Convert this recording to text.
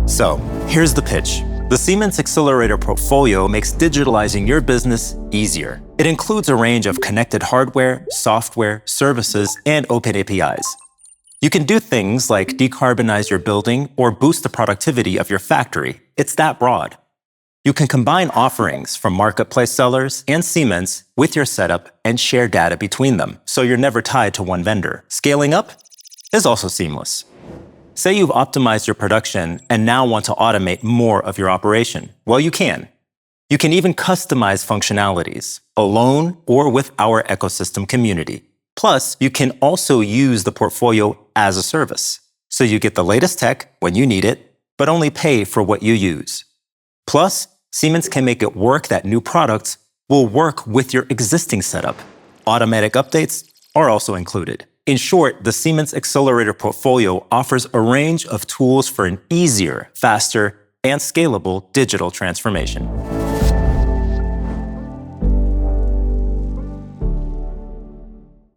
So, here's the pitch. The Siemens Xcelerator portfolio makes digitalizing your business easier. It includes a range of connected hardware, software, services, and open APIs. You can do things like decarbonize your building or boost the productivity of your factory. It's that broad. You can combine offerings from marketplace sellers and Siemens with your setup and share data between them, so you're never tied to one vendor. Scaling up is also seamless. Say you've optimized your production and now want to automate more of your operation. Well, you can. You can even customize functionalities, alone or with our ecosystem community. Plus, you can also use the portfolio as a service. So you get the latest tech when you need it, but only pay for what you use. Plus, Siemens can make it work that new products will work with your existing setup. Automatic updates are also included. In short, the Siemens Xcelerator portfolio offers a range of tools for an easier, faster, and scalable digital transformation.